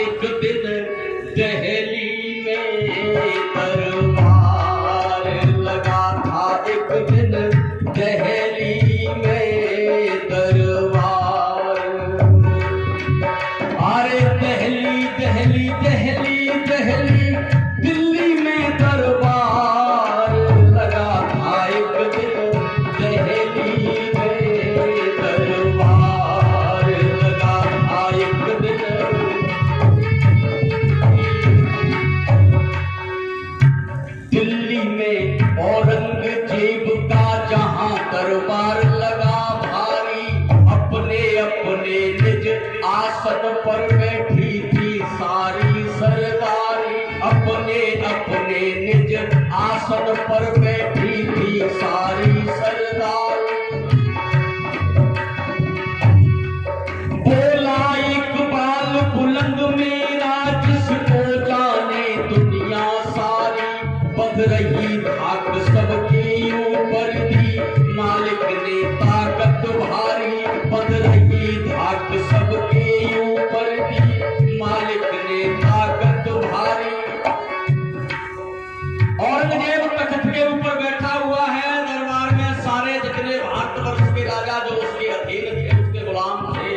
एक दिन दहली में दरबार लगा था, एक दिन दहली में दरबार। अरे दहली दहली दहली दहली दिल्ली में दरबार लगा था, एक दिन दहली में दरबार लगा था, एक दिन। दिल्ली में औरंगजेब का जहां दरबार लगा भारी, अपने अपने निज आसन पर बैठी थी सारी सरदारी, अपने अपने निज आसन पर बैठी थी सारी सरदारी। बोला इकबाल बुलंद मेरा जिसको जाने दुनिया सारी, बंध रही धाक सबके ऊपर दी मालिक ने ताकत भारी, बंध रही धाक सबके ऊपर दी मालिक ने ताकत भारी। औरंगजेब तख्त के ऊपर बैठा हुआ है, दरबार में सारे जितने भारतवर्ष के राजा जो उसके अधीन थे, उसके गुलाम थे,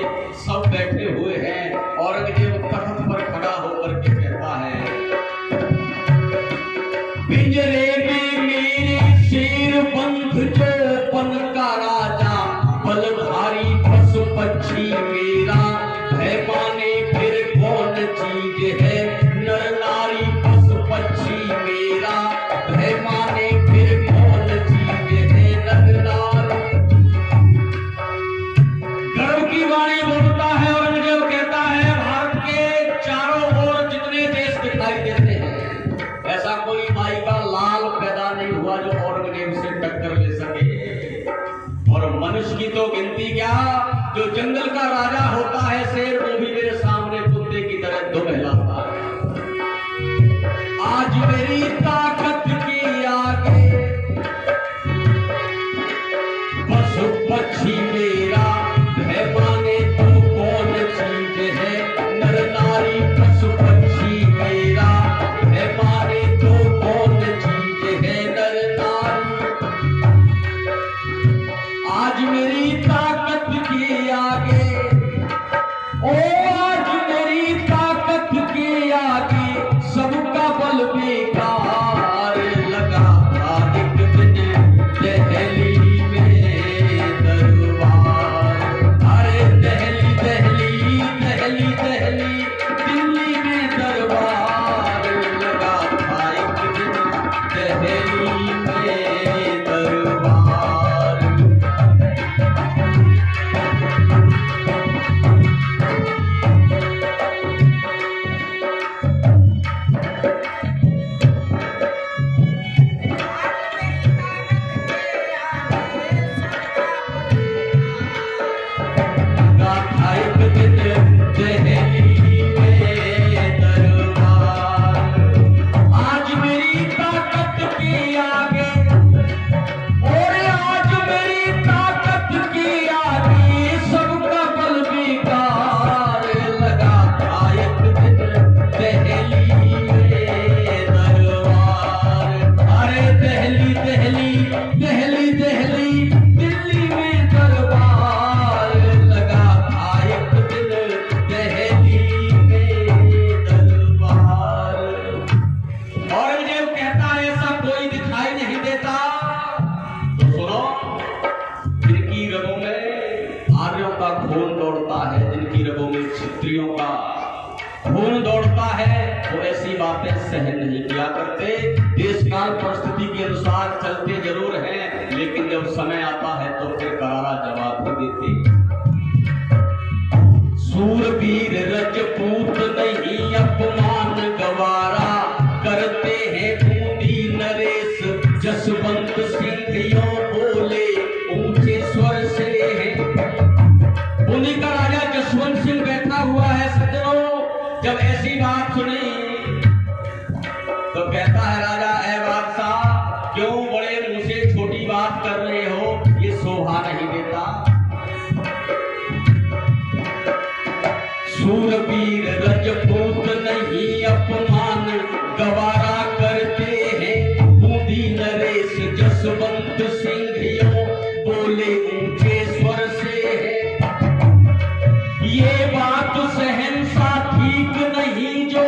सब बैठे हुए हैं। औरंगजेब तख्त पर खड़ा होकर के कहता है, पिंजरे में मेरे शेर बंद चौपन का राजा, बलधारी पशु पक्षी मेरा, भय माने फिर कौन चीज है, नर नारी पशु पक्षी मेरा, भय माने फिर कौन चीज है, नर नारी। गर्व की वाणी बोलता है औरंगजेब, कहता है भारत के चारों ओर जितने देश दिखाई देते हैं, ऐसा कोई माई का लाल पैदा नहीं हुआ जो औरंगजेब से टक्कर ले सके। और मनुष्य की तो गिनती क्या, जो जंगल का राजा होता है शेर, वो भी मेरे सामने कुत्ते की तरह दुबहलाता है। आज मेरी ताकत के आगे पशु पक्षी मेरा, भय माने तू कौन चीज है, नर नारी पशु पक्षी मेरा, भय माने तू कौन चीज है, नर नारी। आज मेरी ताकत के आगे, ओ आज मेरी ताकत के आगे सबका बल बेकार लगा था, एक दिन दहली में दरबार। अरे दहली दहली दहली दहली दिल्ली में दरबार लगा था, एक दिन दहली में दरबार। खून दौड़ता है, वो ऐसी बातें सहन नहीं किया करते। देश काल परिस्थिति के अनुसार चलते जरूर हैं, लेकिन जब समय आता है तो फिर करारा जवाब भी देते। सूरवीर रजपूत नहीं अपमान गवारा, करते हैं बूंदी नरेश जसवंत सिंह यों बोले ऊंचे स्वर से है। बूंदी का राजा जसवंत सिंह बैठा हुआ है सज्जनों, जब ऐसी बात सुनी तो कहता है राजा, ऐ बादशाह क्यों बड़े मुंह से छोटी बात कर रहे हो, ये शोभा नहीं देता। सूरवीर वीर रजपूत नहीं अपमान गवारा करते हैं बूंदी नरेश जसवंत सिंह यो बोले ऊंचे स्वर से ये बात सहनसा ठीक नहीं जो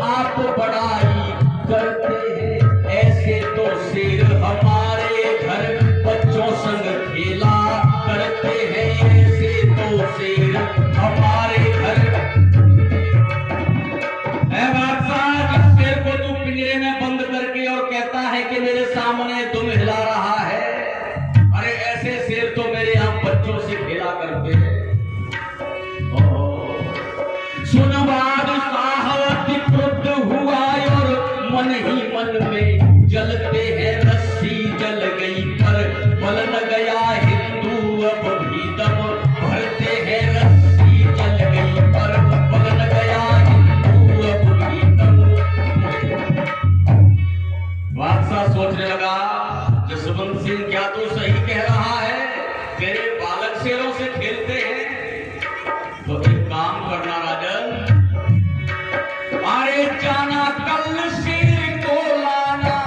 आप बड़ाई करते हैं ऐसे तो शेर हमारे घर बच्चों संग खेला करते हैं ऐसे तो शेर हमारे घर है बादशाह जिस शेर को तू पिंजरे में बंद करके और कहता है कि मेरे सामने तुम हिला रहा है अरे ऐसे शेर तो मेरे यहाँ बच्चों से खेला करते हैं सुन बादशाह अति क्रुद्ध हुआ और मन ही मन में जलते हैं रस्सी जल गई पर बल न गया हिंदू अब भी दम भरते हैं रस्सी जल गई पर बल न गया हिंदू अब भी दम बादशाह सोचने लगा जसवंत सिंह क्या तू सही कह रहा है तेरे बालक शेरों से खेलते हैं तो एक काम करना राजन अरे जाना कल शेर को लाना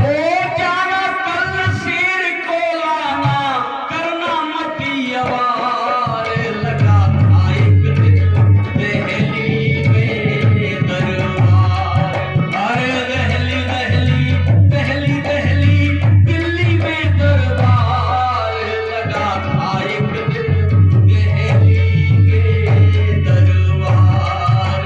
ओ जाना कल शेर को लाना करना मती आवार लगा था एक दिन दहली में दरबार अरे दहली दहली दहली दहली दिल्ली में दरबार लगा था एक दिन दहली में दरबार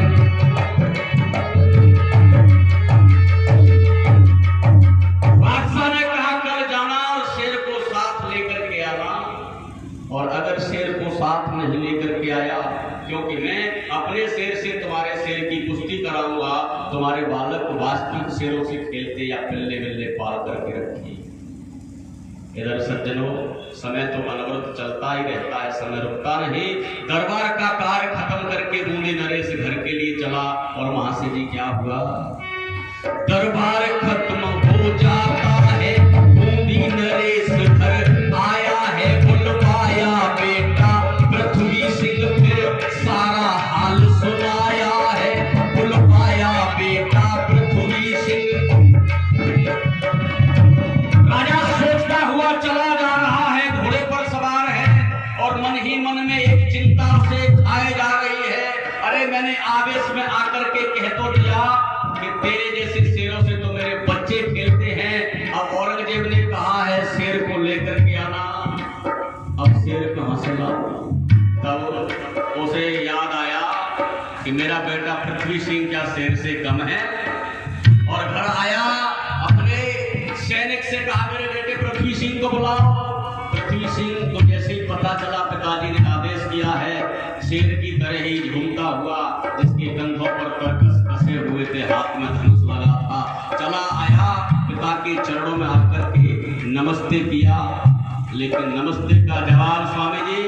बादशाह ने कहा कल जाना और शेर को साथ लेकर के आना और अगर शेर को साथ नहीं लेकर के आया क्योंकि मैं अपने शेर से तुम्हारे शेर की कुश्ती कराऊंगा तुम्हारे बालक को वास्तविक शेरों से खेलते या पिल्ले मिलने पाल करके रखिए इधर सज्जनों समय तो अनवरत चलता ही रहता है समय रुकता नहीं दरबार का कार्य खत्म करके बूंदी नरेश घर के लिए चला और वहां से जी क्या हुआ दरबार खत्म हो जाता है बूंदी नरेश घर आया है बुलवाया बेटा पृथ्वी सिंह फिर सारा हाल सुनाया है बुलवाया बेटा पृथ्वी सिंह राजा सोचता हुआ चला जा रहा है घोड़े पर सवार है और मन ही मन में एक चिंता से खाए जा रही है अरे मैंने आवेश में आकर के कह तो दिया कि तेरे जैसे शेरों से तो मेरे बच्चे खेलते हैं अब औरंगजेब ने कहा है शेर को लेकर के आना अब शेर कहां से लाऊं तब उसे याद आया कि मेरा बेटा पृथ्वी सिंह क्या शेर से कम है और घर आया अपने सैनिक से कहा मेरे बेटे पृथ्वी सिंह को बुलाओ पृथ्वी सिंह को जैसे ही पता चला पिताजी ने आदेश किया है शेर की तरह ही झूमता हुआ जिसके कंधों पर कर्कश कसे हुए थे हाथ में धनुष लगा था चला आया पिता के चरणों में आकर के नमस्ते किया लेकिन नमस्ते का जवाब स्वामी जी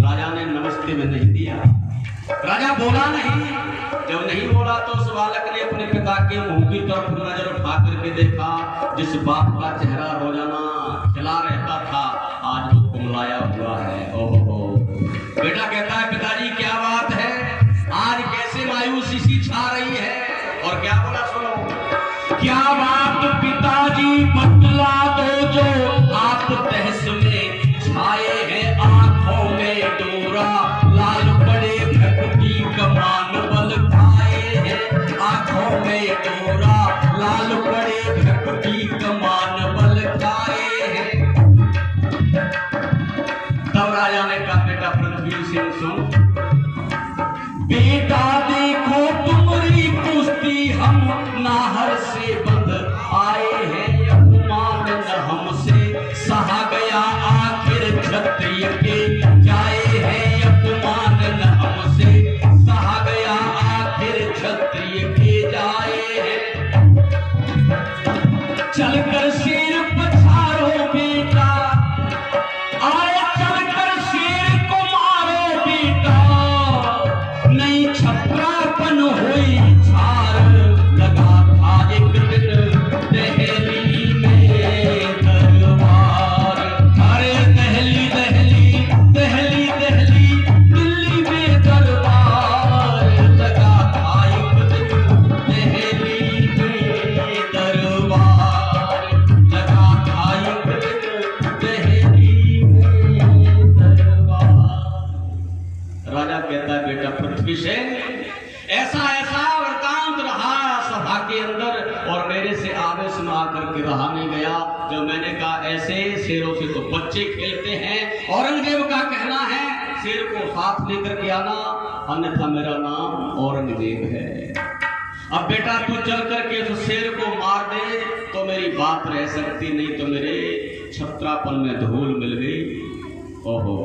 राजा ने नमस्ते में नहीं दिया राजा बोला नहीं जब नहीं बोला तो उस बालक ने अपने पिता के मुंह की तरफ नजर उठा करके देखा जिस बाप का चेहरा रोजाना खिला रहता था आज वो कुमलाया हुआ है ओहो बेटा कहता है पिताजी क्या बात है आज कैसे मायूसी सी छा रही है और क्या बोला सुनो क्या बात पिताजी बतला दो जो आप तहस में छाए हैं आंखों में डोरा लाल बड़े भक्ति कमान बल खाए हैं आंखों में डोरा लाल बड़े भक्ति कमान बल खाए हैं तब राजा ने कहा बेटा पृथ्वी सिंह सुन बेटा देखो तुम्हारी कुश्ती हम नाहर से बंद आए हैं अपमान न हमसे सहा गया आखिर क्षत्रिय के जाए हैं अपमान न हमसे सहा गया आखिर क्षत्रिय के जाए हैं चलकर शेर पछाड़ो बेटा आए चलकर शेर को मारो बेटा नहीं छप बेटा पृथ्वी सिंह, ऐसा ऐसा वृतांत रहा सभा के अंदर और मेरे से आवेश में आकर के रहा नहीं गया। जो मैंने कहा ऐसे शेरों से तो बच्चे खेलते हैं, औरंगजेब का कहना है शेर को साथ लेकर के आना, अन्यथा मेरा नाम औरंगजेब है। अब बेटा तू चल करके उस शेर को मार दे तो मेरी बात रह सकती, नहीं तो मेरे छत्रापन में धूल मिल गई। ओहो,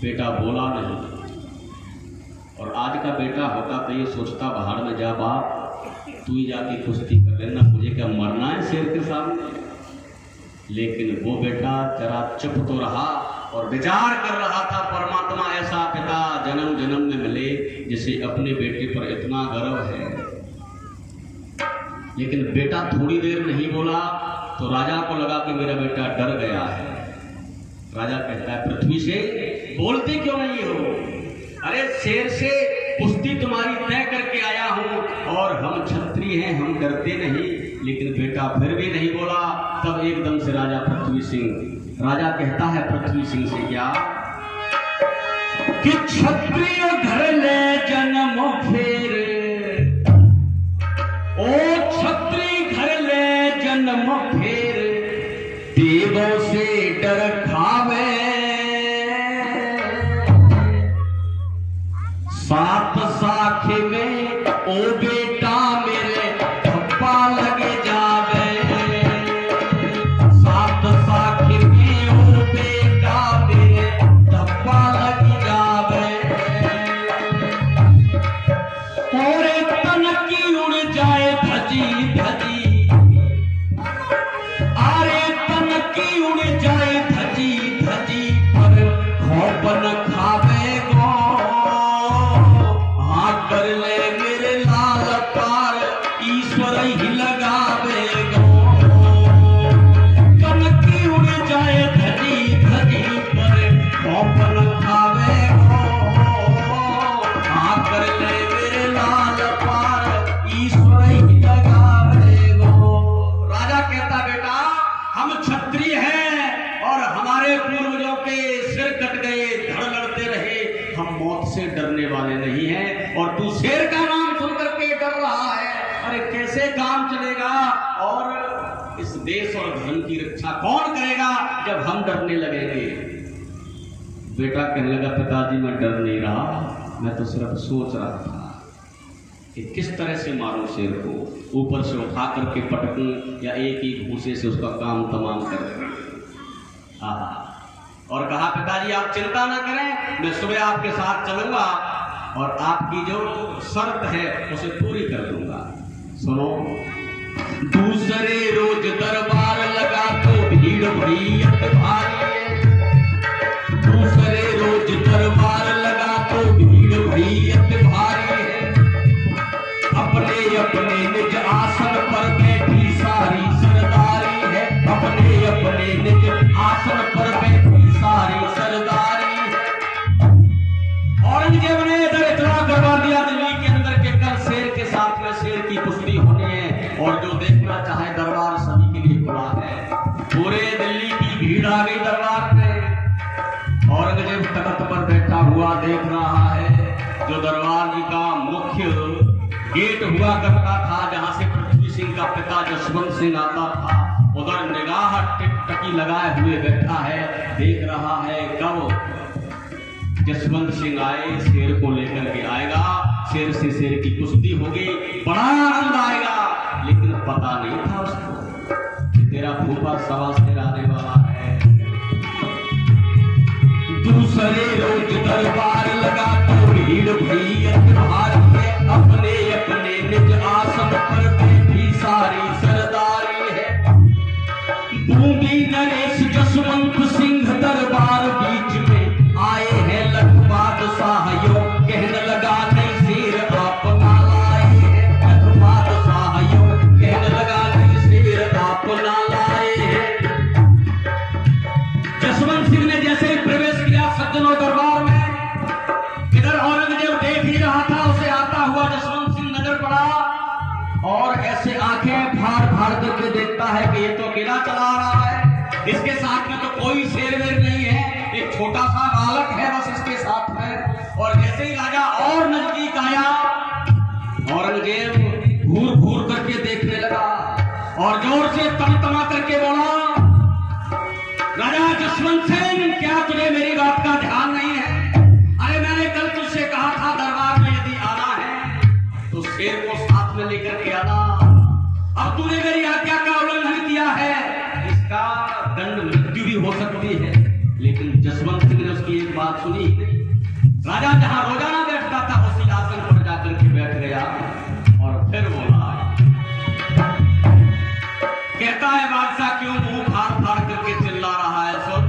बेटा बोला नहीं। और आज का बेटा होता तो ये सोचता बाहर में जा बाप तू ही जाके कुश्ती कर लेना, मुझे क्या मरना है शेर के सामने। लेकिन वो बेटा जरा चुप तो रहा और विचार कर रहा था, परमात्मा ऐसा पिता जन्म जन्म में मिले जिसे अपने बेटे पर इतना गर्व है। लेकिन बेटा थोड़ी देर नहीं बोला तो राजा को लगा कि मेरा बेटा डर गया है। राजा कहता है पृथ्वी से बोलते क्यों नहीं हो? अरे शेर से कुश्ती तुम्हारी तय करके आया हूं और हम क्षत्रिय हैं, हम डरते नहीं। लेकिन बेटा फिर भी नहीं बोला। तब एकदम से राजा पृथ्वी सिंह, राजा कहता है पृथ्वी सिंह से क्या कि क्षत्रिय घर ले जन्म फेर, ओ क्षत्रिय घर ले जन्म फेर, देवों से डर खावे, सात साखे में ओ बेटा मेरे धब्बा लगे जावे, सात साखे में ओ बेटा मेरे धब्बा लगे जावे, और तन की उड़ जाए धजी धजी, अरे तन की उड़ जाए धजी धजी, पर खोपन खावे गो, कर ले मेरे लाल पार ईश्वर ही लगावे गो, कनकी उड़ जाए धजी धजी, पर खोपन खावे गो, हाँ कर ले मेरे लाल पार ईश्वर ही लगावे गो। राजा कहता बेटा हम क्षत्रिय हैं और हमारे पूर्वजों के सिर कट गए, धड़ लड़ते रहे, हम मौत से डरने वाले नहीं हैं और तू शेर का नाम सुनकर के डर रहा है। अरे कैसे काम चलेगा और इस देश और धर्म की रक्षा कौन करेगा जब हम डरने लगेंगे? बेटा कहने लगा पिताजी मैं डर नहीं रहा, मैं तो सिर्फ सोच रहा था कि किस तरह से मारूं शेर को, ऊपर से उठा करके पटकूं या एक ही घूसे से उसका काम तमाम कर दूं। और कहा पिताजी आप चिंता ना करें, मैं सुबह आपके साथ चलूंगा और आपकी जो शर्त है उसे पूरी कर दूंगा। सुनो, दूसरे रोज दरबार लगा तो भीड़ भैयत भारी है, दूसरे रोज दरबार लगा तो भीड़ भैयत भारी है, अपने अपने निज आसन पर बैठी सारी सरदारी है, अपने अपने निज आसन पर बैठी सारी सरदारी है। औरंगजेब ने इधर इतना करवा दिया दिल्ली के अंदर के कल शेर के साथ में शेर की कुश्ती होनी है और जो देखना चाहे दरबार सभी के लिए खुला है। पूरे दिल्ली की भीड़ आ गई दरबार में। औरंगजेब तख्त पर बैठा हुआ देख रहा है। जो दरबार जी का मुख्य गेट हुआ करता था जहां से पृथ्वी सिंह का पिता जसवंत सिंह आता था, उधर निगाह टिकटकी लगाए हुए बैठा है, देख रहा है कब जसवंत सिंह आए, शेर को लेकर के आएगा, शेर से शेर की कुश्ती होगी, बड़ा आनंद आएगा। लेकिन पता नहीं था उसको कि तेरा फूफा सवा शेर आने वाला है। दूसरे रोज दरबार लगा तो भीड़ भैयत भारी है, अपने अपने निज आसन पर बैठी सारी सरदारी है। बूंदी नरेश जसवंत सिंह दरबार बीच में आए हैं, लखपात साहयोग कहने लगा नहीं शेर आप ना लाए हैं, लखपात साहयोग कहने लगा नहीं शेर आप ना लाए हैं। जसवंत सिंह ने जैसे ही प्रवेश किया सज्जनों दरबार में, इधर औरंगजेब देख ही रहा था, उसे आता हुआ जसवंत सिंह नजर पड़ा और ऐसे आंखें फाड़ फाड़ करके देखता है कि ये तो अकेला चला रहा है, इसके साथ में तो कोई शेर वेर नहीं है, एक छोटा सा बालक है बस इसके साथ में। और जैसे जैसे ही राजा और नजदीक आया, औरंगजेब घूर घूर करके देखने लगा और जोर से तमतमा करके बोला, राजा जसवंत सिंह, क्या तुझे मेरी बात का ध्यान नहीं है? अरे मैंने कल तुझसे कहा था दरबार में यदि आना है तो शेर को साथ में लेकर के आना। अब तूने मेरी आज्ञा का उल्लंघन किया है, इसका दंड मृत्यु भी हो सकती है। लेकिन जसवंत सिंह ने उसकी एक बात सुनी। राजा जहां रोजाना बैठता था उसी आसन पर जाकर के बैठ गया और फिर बोला, कहता है बादशाह क्यों मुंह फाड़ फाड़ करके चिल्ला रहा है? सुन,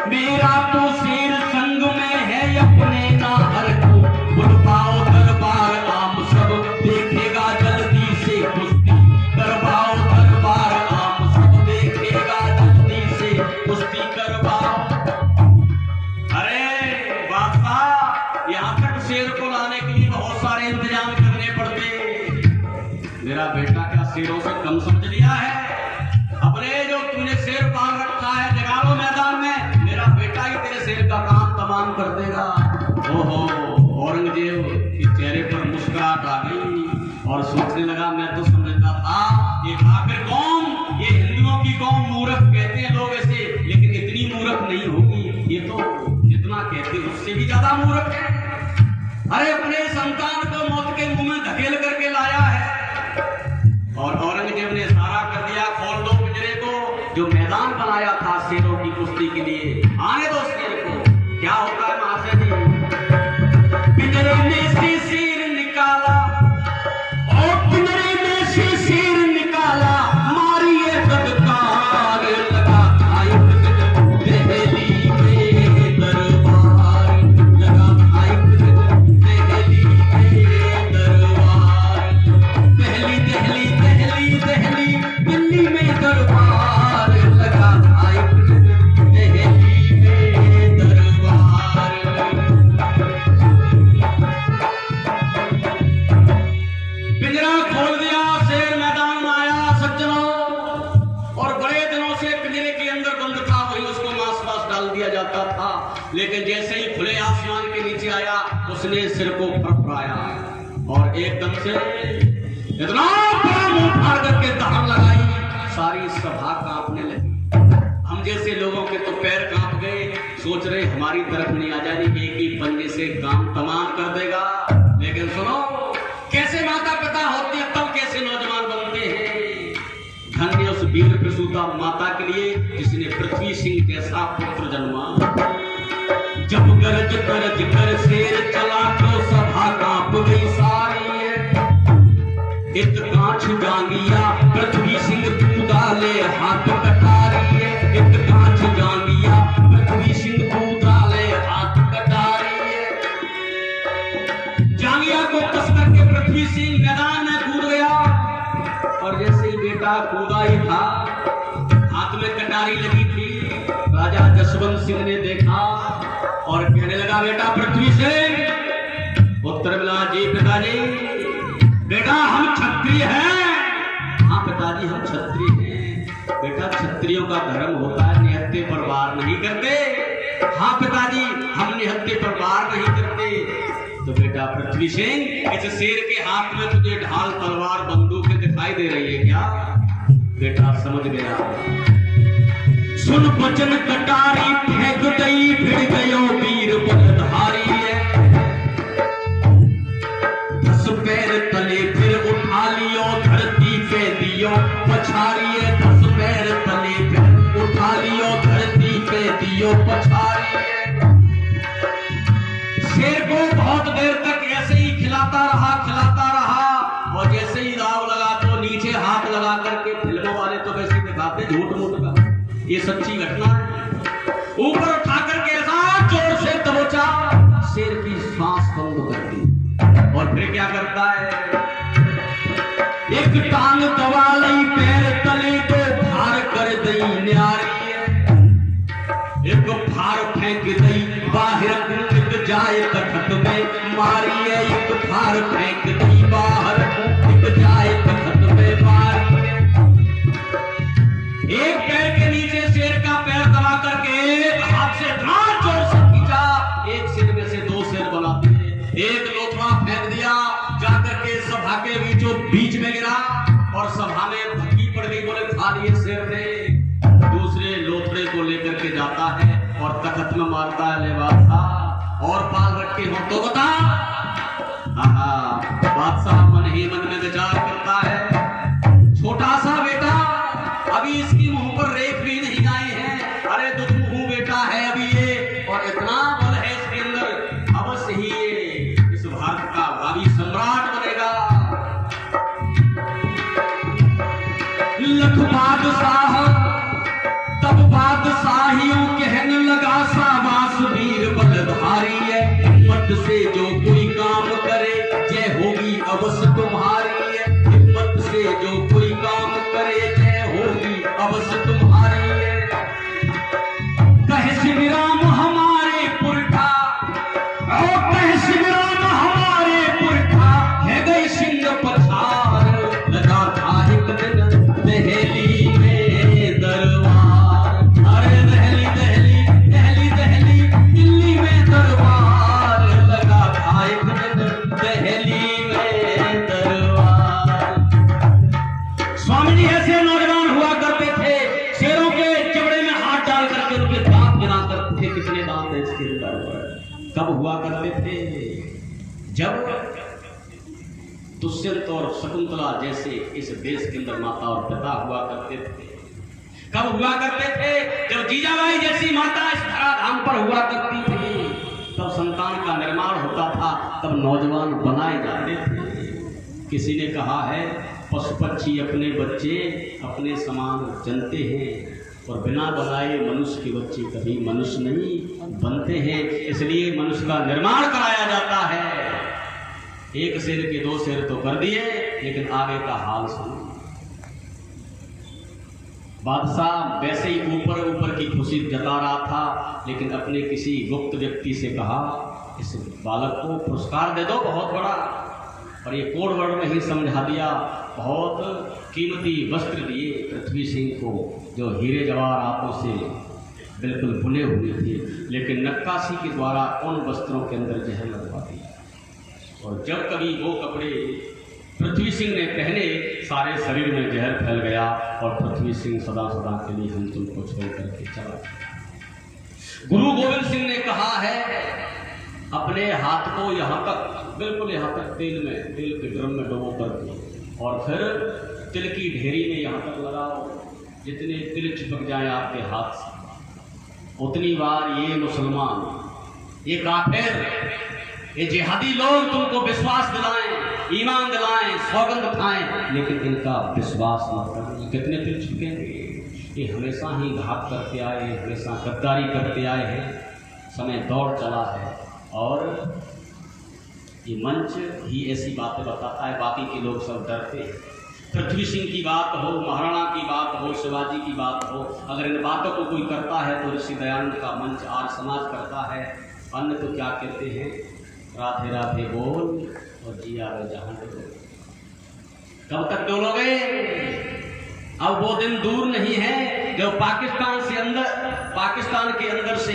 मेरा तो शेर संग में है अपने नाहर को, बुलवाओ दरबार आम सब देखेगा जल्दी से कुश्ती, करवाओ दरबार आम सब देखेगा जल्दी से कुश्ती करवाओ। अरे बादशाह, यहाँ तक शेर को लाने के लिए बहुत सारे इंतजाम करने पड़ते। मेरा बेटा क्या शेरों से कम समझ लिया है? अपने जो तूने शेर पाल रखा है जगा लो मैदान में, मेरा बेटा ही तेरे शेर का काम तमाम कर देगा। ओहो, औरंगजेब के चेहरे पर मुस्कुराहट आ गई और सोचने लगा, मैं तो समझता था ये काफिर कौम, ये हिंदुओं की कौम मूर्ख कहते हैं लोग ऐसे, लेकिन इतनी मूर्ख नहीं होगी, ये तो जितना कहते हैं उससे भी ज्यादा मूर्ख है। अरे अपने संतान को मौत के मुंह में धकेल करके लाया है। और औरंगजेब ने इशारा कर दिया, खोल दो पिंजरे को, जो मैदान बनाया था शेरों की कुश्ती के लिए, आने दो शेर को। क्या होता है महाशय जी, पिंजरे में से शेर निकाला और पिंजरे में से शेर निकाला, मारिए फटकार लगा आई दहली में दरबार, लगा आई दहली में दरबार, दहली दहली दहली दहली दिल्ली में दरबार, लगा आई दहली में दरबार। पिंजरा खोल दिया, शेर मैदान में आया सज्जनों, और बड़े दिनों से पिंजरे के अंदर बंद था, वही उसको मांस वास डाल दिया जाता था। लेकिन जैसे ही खुले आसमान के नीचे आया उसने सिर को फड़फड़ाया और एकदम से इतना बड़ा मुंह फाड़ करके दहाड़ लगाई, सारी सभा कांपने लगी। हम जैसे लोगों के तो पैर कांप गए, सोच रहे हमारी तरफ नहीं आ जाएगी, एक ही पंजे से काम तमाम कर देगा। लेकिन सुनो, कैसे माता पिता होती है तब कैसे नौजवान बनते हैं। धन्य उस वीर प्रसूता माता के लिए जिसने पृथ्वी सिंह जैसा पुत्र जन्मा। जब गरज गरज कर शेर चला तो सभा कांप गई सारी, इत कांच जांगिया पृथ्वी सिंह कूदा ले हाथ कटारी, इत कांच जांगिया पृथ्वी सिंह कूदा ले हाथ कटारी। जांगिया को कस करके पृथ्वी सिंह मैदान में कूद गया और जैसे ही बेटा कूदा ही था, हाथ में कटारी लगी थी। राजा जसवंत सिंह ने देखा और कहने लगा, बेटा पृथ्वी सिंह। उत्तर मिला, जी पिताजी। बेटा हम क्षत्रिय हैं। हाँ पिताजी हम क्षत्रिय हैं। बेटा क्षत्रियों का धर्म होता है निहत्थे पर वार नहीं करते। हाँ पिताजी हम निहत्थे पर वार नहीं करते। तो बेटा पृथ्वी सिंह, इस शेर के हाथ में तुझे ढाल तलवार बंदूकें दिखाई दे रही है क्या? बेटा समझ गया। सुन बचन कटारी फेंक दई भिड़ गयो वीर बलधारी है, दस पैर तले फिर उठा लियो धरती पे दियो पछारी है, दस पैर तले फिर उठा लियो धरती पे दियो पछारी है। शेर को बहुत देर तक ऐसे ही खिलाता रहा और जैसे ही दाव लगा तो नीचे हाथ लगा करके, फिल्मों वाले तो वैसे दिखाते झूठ मूठ का, ये सच्ची घटना है। ऊपर उठा करके ऐसा जोर से दबोचा, शेर की सांस बंद कर दी और फिर क्या करता है, एक टांग दबा लई पैर तले को भार कर दई न्यारी है, एक भार फेंक दई बाहर कुंड जाए तखत में मारी है, एक भार फेंक दई बाहर कुंड जाए तखत में मारी है। एक पैर के नीचे शेर का पैर दबा करके एक हाथ से इतना जोर से खींचा, एक सिर एक लोथड़ा फेंक दिया, जाकर के सभा के बीचों बीच में गिरा और सभा में धक्की पड़ गई। बोले खा लिए शेर ने। दूसरे लोथड़े को लेकर के जाता है और तख्त में मारता है, ले बादशाह और पाल रखे हो तो बता। बादशाह मन ही मन में विचार करता है, छोटा सा बेटा, अभी इसकी मुंह पर रेख भी नहीं आई है, अरे दुधमुंह बेटा है अभी ये, और इतना बल है इसके अंदर, अवश्य ही ये इस भारत का भावी सम्राट बनेगा। लख बादशाह तब बादशाहियों कहने लगा, शाबाश वीर बलधारी है, हिम्मत से जो कोई काम करे जय होगी अवश्य तुम्हारी है, हिम्मत से जो कोई काम करे जय होगी अवश्य तुम्हारी है। कहे शिवराम हमारे पुरखा, कहे शिवराम हमारे पुरखा, है गई सिंह पछार, लगा था एक दिन दहली में दरबार, अरे दहली दहली दहली दहली दिल्ली में दरबार, लगा था एक दिन दहली में दरबार। स्वामी जी ऐसे नौजवान हुआ करते थे, शेरों के चमड़े में हाथ डाल करके उनके दांत गिना करते थे, कितने दांत है इसके अंदर। कब हुआ करते थे? जब दुष्यंत और शकुंतला जैसे इस देश के अंदर माता और पिता हुआ करते थे। कब हुआ करते थे? जब जीजाबाई जैसी माता इस धराधाम पर हुआ करती थी, तब संतान का निर्माण होता था, तब नौजवान बनाए जाते थे। किसी ने कहा है, पशु पक्षी अपने बच्चे अपने समान जनते हैं, और बिना बनाए मनुष्य के बच्चे कभी मनुष्य नहीं बनते हैं, इसलिए मनुष्य का निर्माण कराया जाता है। एक शेर के दो शेर तो कर दिए, लेकिन आगे का हाल सुनो। बादशाह वैसे ही ऊपर ऊपर की खुशी जता रहा था, लेकिन अपने किसी गुप्त व्यक्ति से कहा, इस बालक को पुरस्कार दे दो बहुत बड़ा, और ये कोड वर्ड में ही समझा दिया। बहुत कीमती वस्त्र दिए पृथ्वी सिंह को, जो हीरे जवाहरातों से बिल्कुल बुने हुए थे, लेकिन नक्काशी के द्वारा उन वस्त्रों के अंदर जहर लगवा दिया। और जब कभी वो कपड़े पृथ्वी सिंह ने पहने, सारे शरीर में जहर फैल गया, और पृथ्वी सिंह सदा सदा के लिए हम तुमको छोड़ करके चला। गुरु गोविंद सिंह ने कहा है, अपने हाथ को यहाँ तक, बिल्कुल यहाँ तक तेल के ड्रम में डुबो करके, और फिर तिल की ढेरी में यहाँ तक लगाओ, जितने तिल चिपक जाए आपके हाथ से, उतनी बार ये मुसलमान, ये काफिर, ये जिहादी लोग तुमको विश्वास दिलाएं, ईमान दिलाएं, सौगंध खाएं, लेकिन इनका विश्वास न करें। कितने तिल चिपकेंगे? ये हमेशा ही घात करते आए, हमेशा गद्दारी करते आए हैं। समय दौड़ चला है, और ये मंच ही ऐसी बातें बताता है, बाकी के लोग सब डरते हैं। पृथ्वी सिंह की बात हो, महाराणा की बात हो, शिवाजी की बात हो, अगर इन बातों को कोई करता है तो ऋषि दयानंद का मंच आज समाज करता है। अन्य तो क्या कहते हैं, राधे राधे बोल और जिया रे जहां डोल। कब तक डोलोगे? अब वो दिन दूर नहीं है जब पाकिस्तान के अंदर से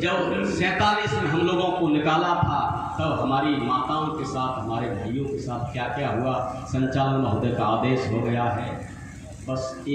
जब 47 में हम लोगों को निकाला था, तब हमारी माताओं के साथ, हमारे भाइयों के साथ क्या क्या हुआ, संचालन महोदय का आदेश हो गया है। बस एक